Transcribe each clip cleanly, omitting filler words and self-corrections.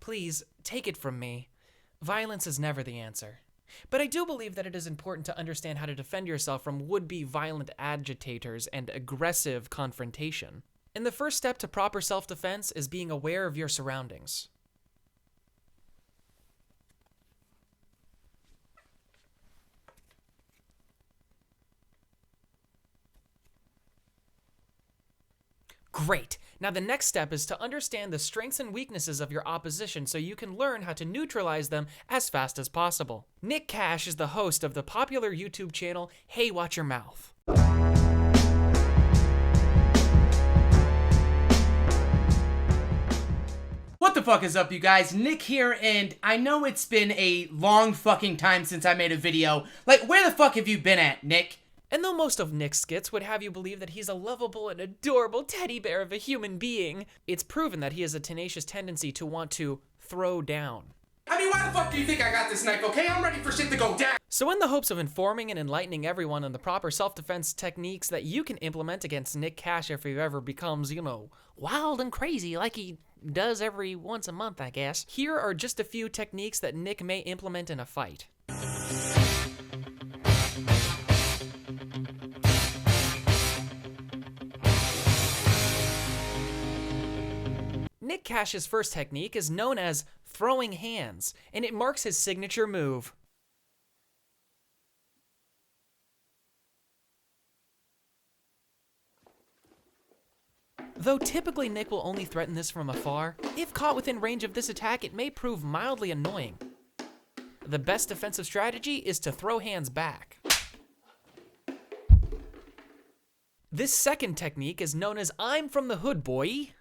Please, take it from me. Violence is never the answer. But I do believe that it is important to understand how to defend yourself from would-be violent agitators and aggressive confrontation. And the first step to proper self-defense is being aware of your surroundings. Great! Now the next step is to understand the strengths and weaknesses of your opposition so you can learn how to neutralize them as fast as possible. Nick Cash is the host of the popular YouTube channel, Hey Watch Your Mouth. What the fuck is up, you guys? Nick here, and I know it's been a long fucking time since I made a video. Like, where the fuck have you been at, Nick? And though most of Nick's skits would have you believe that he's a lovable and adorable teddy bear of a human being, it's proven that he has a tenacious tendency to want to throw down. I mean, why the fuck do you think I got this knife, okay? I'm ready for shit to go down. So in the hopes of informing and enlightening everyone on the proper self-defense techniques that you can implement against Nick Cash if he ever becomes, wild and crazy like he does every once a month, I guess, here are just a few techniques that Nick may implement in a fight. Nick Cash's first technique is known as throwing hands, and it marks his signature move. Though typically Nick will only threaten this from afar, if caught within range of this attack, it may prove mildly annoying. The best defensive strategy is to throw hands back. This second technique is known as I'm from the hood, boy.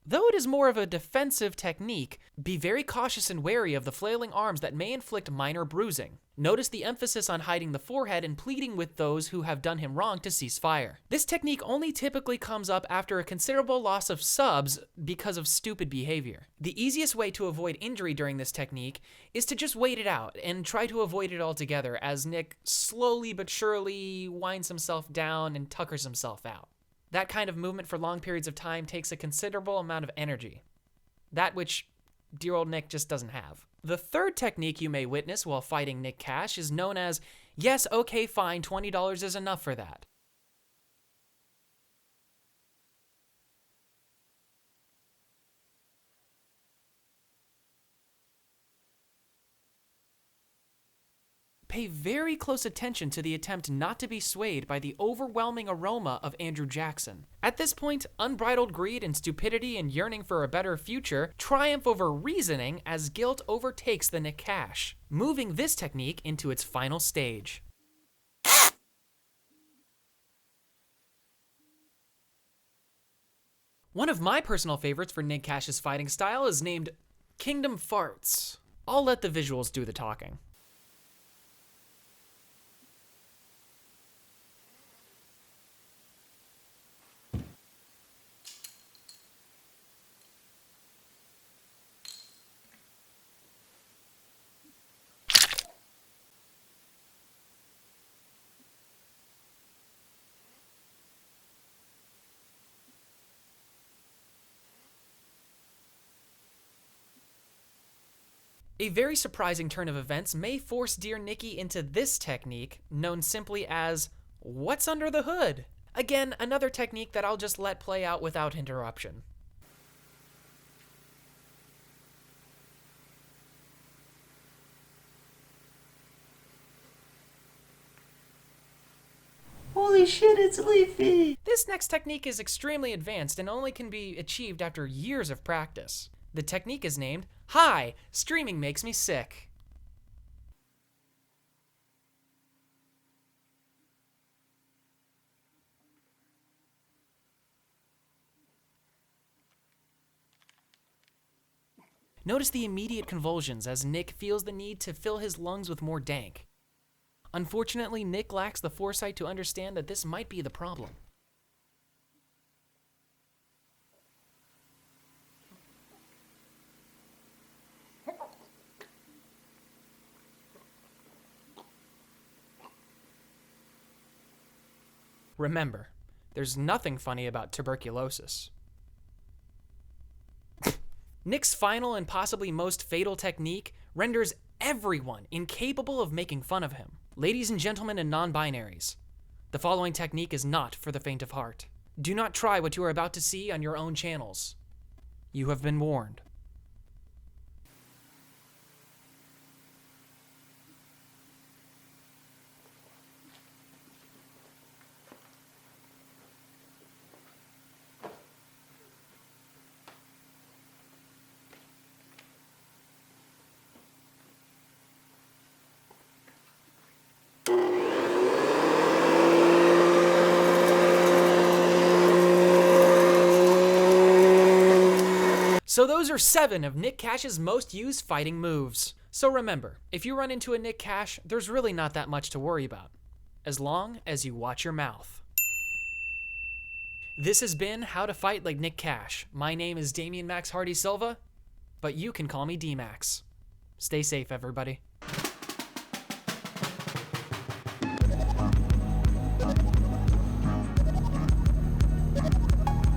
Though it is more of a defensive technique, be very cautious and wary of the flailing arms that may inflict minor bruising. Notice the emphasis on hiding the forehead and pleading with those who have done him wrong to cease fire. This technique only typically comes up after a considerable loss of subs because of stupid behavior. The easiest way to avoid injury during this technique is to just wait it out and try to avoid it altogether as Nick slowly but surely winds himself down and tuckers himself out. That kind of movement for long periods of time takes a considerable amount of energy. That which dear old Nick just doesn't have. The third technique you may witness while fighting Nick Cash is known as, yes, okay, fine, $20 is enough for that. Pay very close attention to the attempt not to be swayed by the overwhelming aroma of Andrew Jackson. At this point, unbridled greed and stupidity and yearning for a better future triumph over reasoning as guilt overtakes the Nick Cash, moving this technique into its final stage. One of my personal favorites for Nick Cash's fighting style is named Kingdom Farts. I'll let the visuals do the talking. A very surprising turn of events may force dear Nicky into this technique, known simply as, what's under the hood? Again, another technique that I'll just let play out without interruption. Holy shit, it's Leafy! This next technique is extremely advanced and only can be achieved after years of practice. The technique is named, Hi, streaming makes me sick. Notice the immediate convulsions as Nick feels the need to fill his lungs with more dank. Unfortunately, Nick lacks the foresight to understand that this might be the problem. Remember, There's nothing funny about tuberculosis. Nick's final and possibly most fatal technique renders everyone incapable of making fun of him. Ladies and gentlemen and non-binaries, the following technique is not for the faint of heart. Do not try what you are about to see on your own channels. You have been warned. So those are 7 of Nick Cash's most used fighting moves. So remember, if you run into a Nick Cash, there's really not that much to worry about, as long as you watch your mouth. This has been How to Fight Like Nick Cash. My name is Damian Max Hardy Silva, but you can call me D-Max. Stay safe, everybody.